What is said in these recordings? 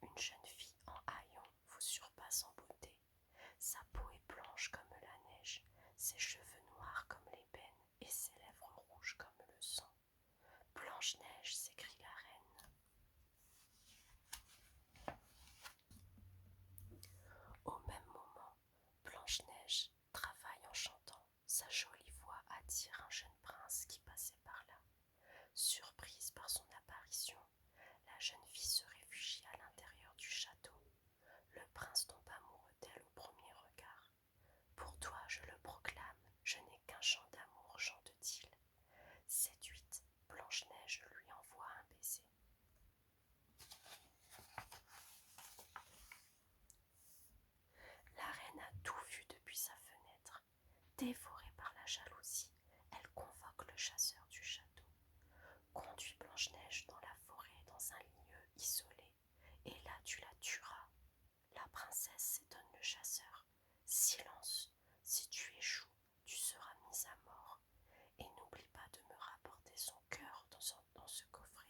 Une jeune fille en haillons vous surpasse en beauté. Sa peau est blanche comme la neige, ses cheveux noirs comme l'ébène et ses lèvres rouges comme le sang. Blanche-Neige, s'écrie la reine. Au même moment, Blanche-Neige travaille en chantant. Sa jolie voix attire un jeune prince qui passait par là. Surprise par son apparition, la jeune fille se réfugie à l'intérieur du château. Le prince tombe amoureux d'elle au premier regard. Pour toi, je le proclame, je n'ai qu'un chant d'amour, chante-t-il. Séduite, Blanche-Neige lui envoie un baiser. La reine a tout vu depuis sa fenêtre. Dévorée par la jalousie, elle convoque le chasseur du château. Conduis Blanche-Neige dans la forêt dans un lieu isolé, et là tu la tueras. La princesse s'étonne le chasseur. Silence, si tu échoues, tu seras mise à mort. Et n'oublie pas de me rapporter son cœur dans ce coffret.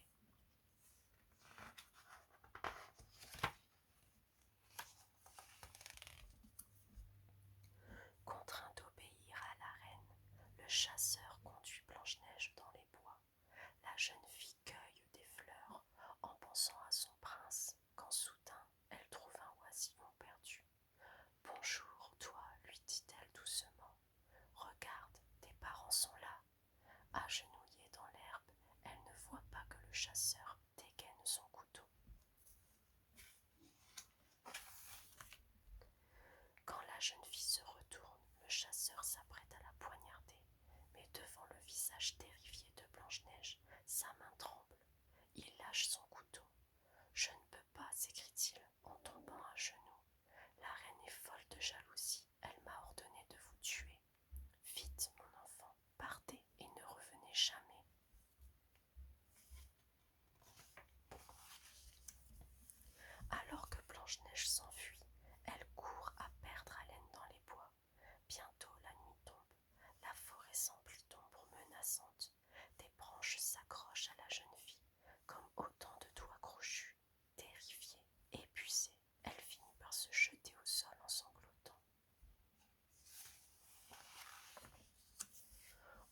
Contraint d'obéir à la reine, le chasseur conduit Blanche-Neige dans les bois. La jeune fille cueille des fleurs en pensant à son prince, quand soudain elle trouve un oisillon perdu. Bonjour, toi, lui dit-elle doucement. Regarde, tes parents sont là. Agenouillée dans l'herbe, elle ne voit pas que le chasseur dégaine son couteau. Quand la jeune fille se retourne, le chasseur s'apprête à la poignarder, mais devant le visage terrifié de Blanche-Neige, sa main tremble. Il lâche son couteau. Je ne peux pas, s'écrie-t-il en tombant à genoux. La reine est folle de jalousie. Elle m'a ordonné de vous tuer. Vite, mon enfant, partez et ne revenez jamais. Alors que Blanche-Neige s'enfuit, elle court à perdre haleine dans les bois. Bientôt la nuit tombe, la forêt s'emplit d'ombres menaçantes. Des branches s'accrochent à la jeune fille, comme autant de doigts crochus. Terrifiée, épuisée, elle finit par se jeter au sol en sanglotant.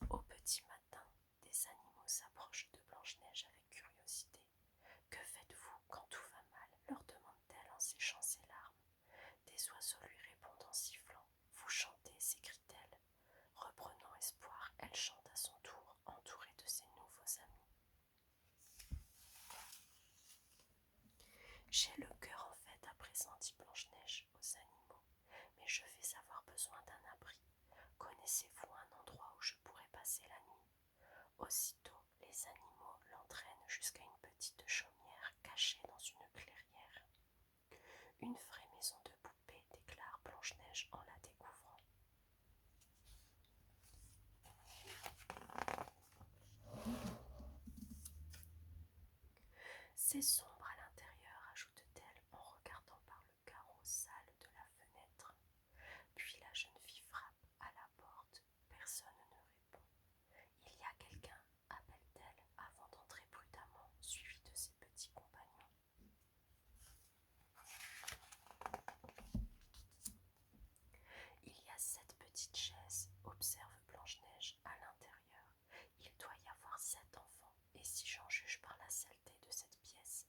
Au petit matin, des animaux s'approchent de Blanche-Neige avec curiosité. Que faites-vous quand tout va mal leur demande-t-elle en séchant ses larmes. Des oiseaux lui répondent en sifflant. Vous chantez, s'écrie-t-elle. Reprenant espoir, elle chante à son tour, entourée de ses nouveaux amis. J'ai le cœur en fête à présent, dit Blanche-Neige aux animaux, mais je vais avoir besoin d'un abri. Connaissez-vous un endroit où je pourrais passer la nuit? Aussitôt, les animaux l'entraînent jusqu'à une petite chaumière cachée dans une clairière. Une vraie maison de poupée, déclare Blanche-Neige en la découvrant. C'est sombre à l'intérieur, ajoute-t-elle en regardant par le carreau sale de la fenêtre. Puis la jeune fille frappe à la porte. Personne ne répond. Il y a quelqu'un, appelle-t-elle avant d'entrer prudemment, suivie de ses petits compagnons. Il y a 7 petites chaises, observe Blanche-Neige à l'intérieur. Il doit y avoir 7 enfants, et si j'en juge par la saleté de cette pièce,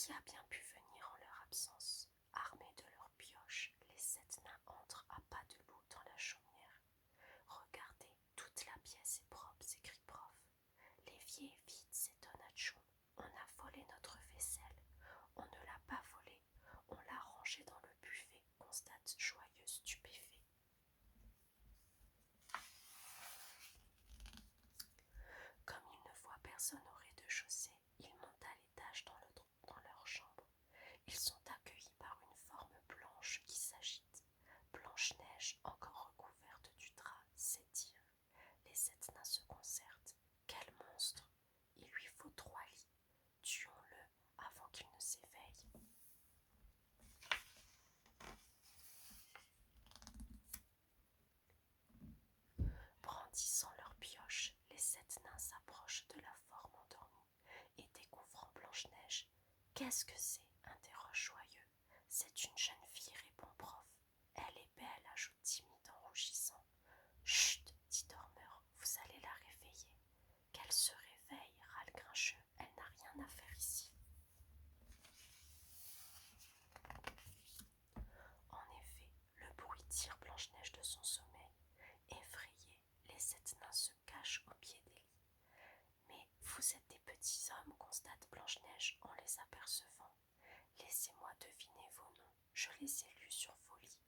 Qui a bien pu venir en leur absence? Armés de leurs pioches, les 7 nains entrent à pas de loup dans la chaumière. Regardez, toute la pièce est propre, s'écrie Prof. L'évier est vide, s'étonne Atchoum. On a volé notre vaisselle. On ne l'a pas volée, on l'a rangée dans le buffet, constate Joyeux stupéfait. Comme ils ne voient personne au rez-de-chaussée, ils montent à l'étage dans leur chambre. Ils sont accueillis par une forme blanche qui s'agite. Blanche-Neige, encore recouverte du drap, s'étire. Les 7 nains se concertent. Quel monstre! Il lui faut 3 lits. Tuons-le avant qu'il ne s'éveille. Brandissant leurs pioches, les 7 nains s'approchent de la forme endormie et découvrant Blanche-Neige. Qu'est-ce que c'est? Interroge Joyeux. C'est une jeune fille, répond Prof. Elle est belle, ajoute timide en rougissant. Chut, dit Dormeur, vous allez la réveiller. Qu'elle se réveille, râle Grincheux, elle n'a rien à faire ici. En effet, le bruit tire Blanche-Neige de son sommeil. Effrayés, les 7 nains se cachent au pied des lits. Mais vous êtes des petits hommes, constate Blanche-Neige en les apercevant. Laissez-moi deviner vos noms, je les ai lus sur vos lits.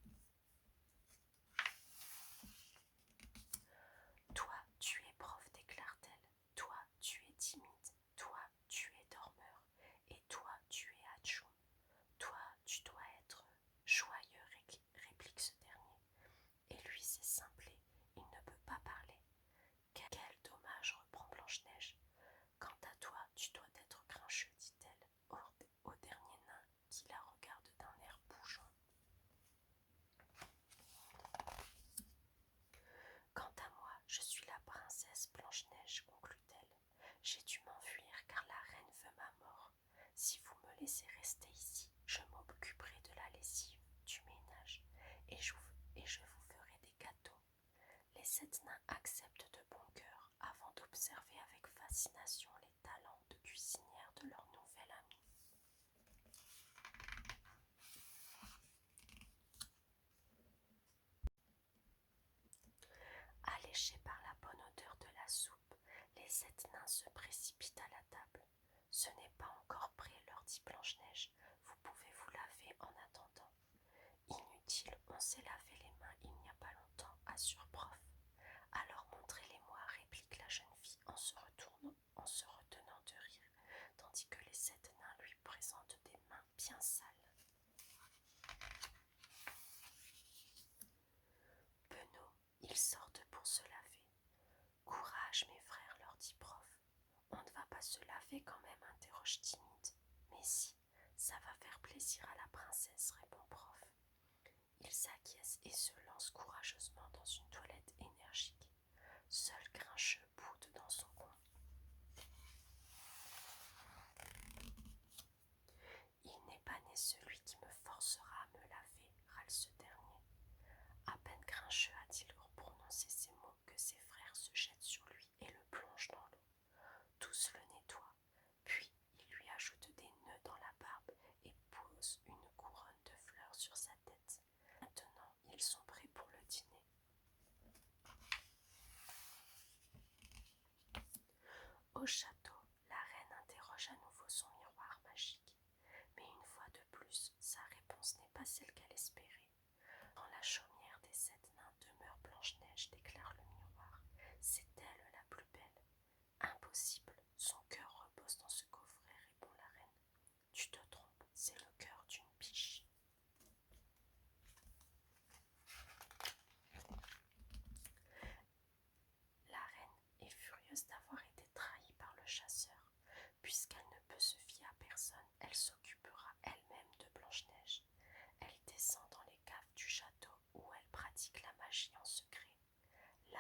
Toi, tu es Prof, déclare-t-elle. Toi, tu es timide. Toi, tu es Dormeur. Et toi, tu es Atchoum. Toi, tu dois être Joyeux, réplique ce dernier. Et lui s'est simplé, il ne peut pas parler. Quel dommage, reprend Blanche-Neige. Quant à toi, tu dois être Grincheux, dit-elle au dernier nain qui la regarde d'un air bougeant. Quant à moi, je suis la princesse Blanche-Neige, conclut-elle. J'ai dû m'enfuir car la reine veut ma mort. Si vous me laissez rester ici, je m'occuperai de la lessive, du ménage, et je vous ferai des gâteaux. Les 7 nains acceptent de bon cœur avant d'observer avec fascination les talents de cuisinière de leur nouvelle amie. Alléchés par la bonne odeur de la soupe, les 7 nains se précipitent à la table. Ce n'est pas encore prêt, leur dit Blanche-Neige. Vous pouvez vous laver en attendant. Inutile, on s'est lavé les mains il n'y a pas longtemps, assure Prof. Alors montrez-les-moi, réplique la jeune fille en se retenant de rire, tandis que les 7 nains lui présentent des mains bien sales. Penaud, ils sortent pour se laver. Courage, mes frères, leur dit Prof. On ne va pas se laver quand même, interroge timide. Mais si, ça va faire plaisir à la princesse, répond Prof. Ils s'acquiescent et se lancent courageusement dans une toilette énergique. Seul Grincheux boude dans son coin. Il n'est pas né celui qui me forcera à me laver, râle ce dernier. À peine Grincheux a-t-il prononcé ces mots que ses frères se jettent sur lui et le plongent dans l'eau. Tous le nettoient, puis il lui ajoute des nœuds dans la barbe et pose une couronne de fleurs sur sa tête. Maintenant, ils sont prêts pour le dîner. Au château, la reine interroge à nouveau son miroir magique. Mais une fois de plus, sa réponse n'est pas celle qu'elle espérait. Dans la chaumière des 7 nains demeure Blanche-Neige, déclare le miroir. C'est elle la plus belle. Impossible, son cœur repose dans ce coffret, répond la reine. Tu te trompes, c'est le cœur d'une biche. La reine est furieuse d'avoir été trahie par le chasseur. Puisqu'elle ne peut se fier à personne, elle s'occupera elle-même de Blanche-Neige. Elle descend dans les caves du château où elle pratique la magie en secret. Là,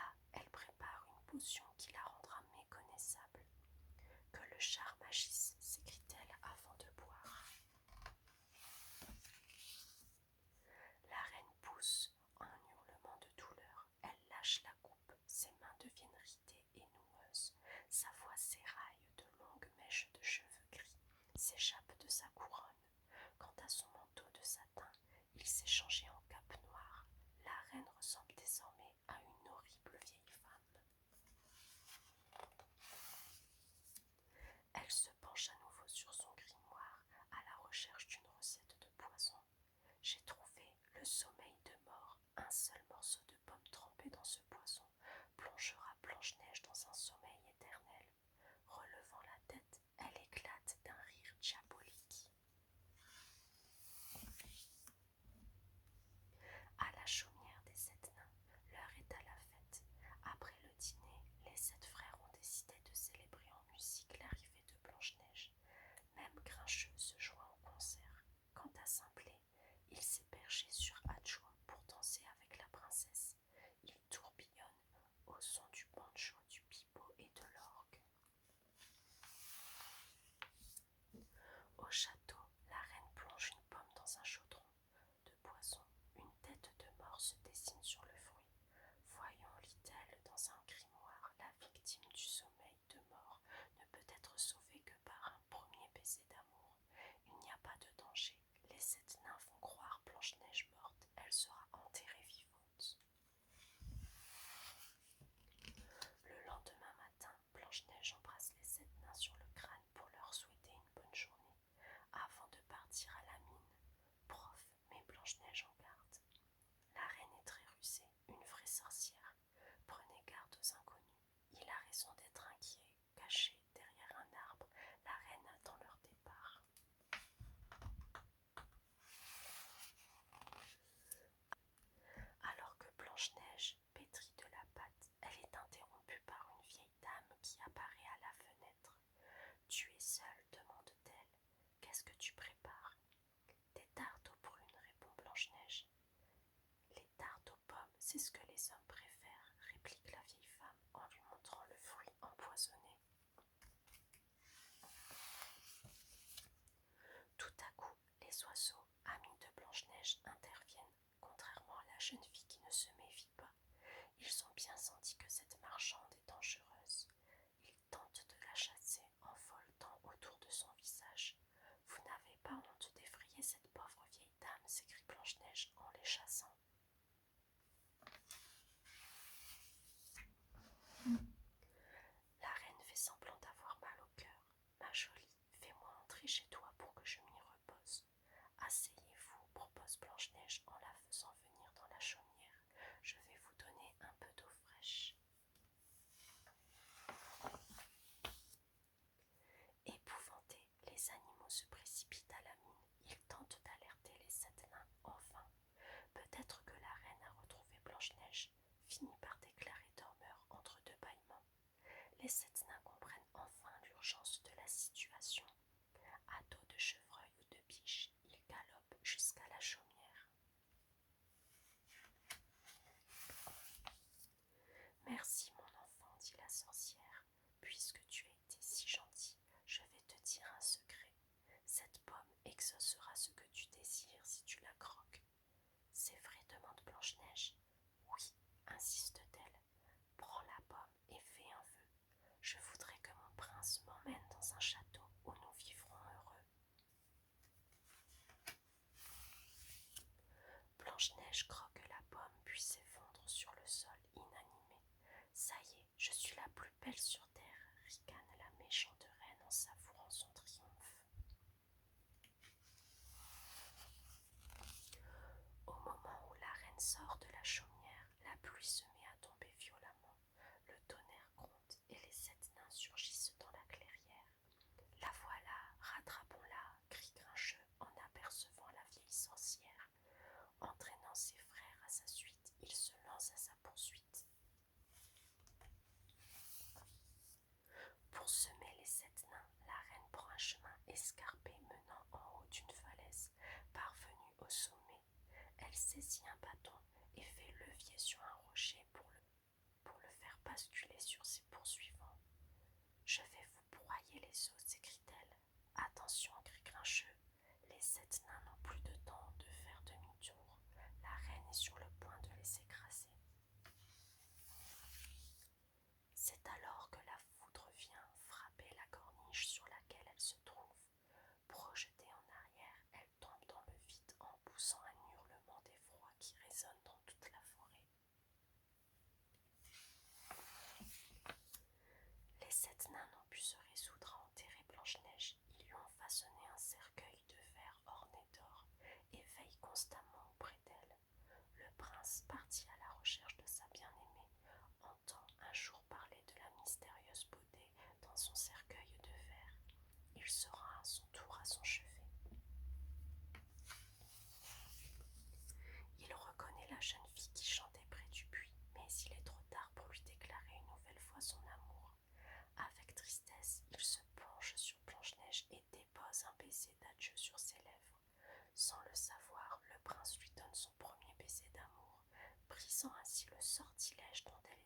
il s'est changé en cape noire. La reine ressemble désormais à une horrible vieille femme. Elle se penche à nouveau sur son grimoire à la recherche d'une recette de poison. J'ai trouvé le sommeil de mort. Un seul morceau de pomme trempé dans ce poison plongera Blanche-Neige dans un sommeil éternel. Relevant la tête, elle éclate d'un rire diabolique. À la chaumière des 7 nains, l'heure est à la fête. Après le dîner, les 7 frères ont décidé de célébrer en musique l'arrivée de Blanche-Neige. Même Grincheux se joint au concert. Quant à Simplet, il s'est perché sur Hatchois pour danser avec la princesse. Il tourbillonne au son du banjo, du pipeau et de l'orgue. Au château, la reine plonge une pomme dans un chaudron de poison. Une tête de mort se dessine sur le fruit. Voyons, lit-elle dans un grimoire, la victime du sommeil de mort ne peut être sauvée que par un premier baiser d'amour. Il n'y a pas de danger. Les 7 nains font croire Blanche-Neige morte. Elle sera enterrée vivante. Le lendemain matin, Blanche-Neige embrasse les 7 nains sur le crâne pour leur souhaiter une bonne journée. Avant de partir à la mine, Prof met Blanche-Neige en garde. La reine est très rusée, une vraie sorcière. Prenez garde aux inconnus. Il a raison d'être inquiet. Caché derrière un arbre, la reine attend leur départ. Alors que Blanche-Neige pétrit de la pâte, elle est interrompue par une vieille dame qui apparaît à la fenêtre. « Tu es seule ?» demande-t-elle. « Qu'est-ce que tu prépares ?»« Des tartes aux prunes » répond Blanche-Neige. « Les tartes aux pommes, c'est ce que les hommes préfèrent » réplique la vieille femme en lui montrant le fruit empoisonné. Tout à coup, les oiseaux, amis de Blanche-Neige, interviennent, contrairement à la jeune fille qui ne se méfie pas. Ils ont bien senti que cette marchande est dangereuse. Ils tentent de la chasser en voletant autour de son visage. « Vous n'avez pas honte d'effrayer cette pauvre vieille dame » s'écrie Blanche-Neige en les chassant. La reine fait semblant d'avoir mal au cœur. « Ma jolie, fais-moi entrer chez toi pour que je m'y repose. »« Asseyez-vous, » propose Blanche-Neige en la faisant venir dans la chaumière. « Je vais vous donner un peu d'eau fraîche. » Épouvantés, les animaux se précipitent à la mine. Ils tentent d'alerter les 7 nains. Enfin, peut-être que la reine a retrouvé Blanche-Neige, finit par déclarer dormeur entre deux bâillements. Les 7 nains comprennent enfin l'urgence de la situation. À dos de chevreuil ou de biche, ils galopent jusqu'à la chaumière. « Merci mon enfant, dit la sorcière, puisque tu as été si gentil, je vais te dire un secret. Cette pomme exaucera ce que tu désires si tu la croques. »« C'est vrai ?» demande Blanche-Neige. « Oui, insiste-t-elle. Prends la pomme et fais un vœu. Je voudrais que mon prince m'emmène dans un château où nous vivrons heureux. » Blanche-Neige croque la pomme puis s'effondre sur le sol inanimée. « Ça y est, je suis la plus belle sur terre » ricane la méchante reine en savourant son triomphe. Au moment où la reine sort de la chaumière, la pluie se met à tomber violemment. Le tonnerre gronde et les 7 nains surgissent dans la clairière. « La voilà, rattrapons-la » crie Grincheux en apercevant la vieille sorcière. Entraînant ses frères à sa suite, il se lance à sa poursuite. Pour semer les 7 nains, la reine prend un chemin escarpé menant en haut d'une falaise. Parvenue au sommet, elle saisit un bâton et fait levier sur un rocher pour le faire basculer sur ses poursuivants. « Je vais vous broyer les os » s'écrie-t-elle. « Attention » crie Grincheux. Les 7 nains n'ont plus de temps de faire demi-tour. La reine est sur le point de les écraser. C'est alors que la foudre vient frapper la corniche sur laquelle elle se trouve. Projetée en arrière, elle tombe dans le vide en poussant un hurlement. son chevet. Il reconnaît la jeune fille qui chantait près du puits, mais il est trop tard pour lui déclarer une nouvelle fois son amour. Avec tristesse, il se penche sur Blanche-Neige et dépose un baiser d'adieu sur ses lèvres. Sans le savoir, le prince lui donne son premier baiser d'amour, brisant ainsi le sortilège dont elle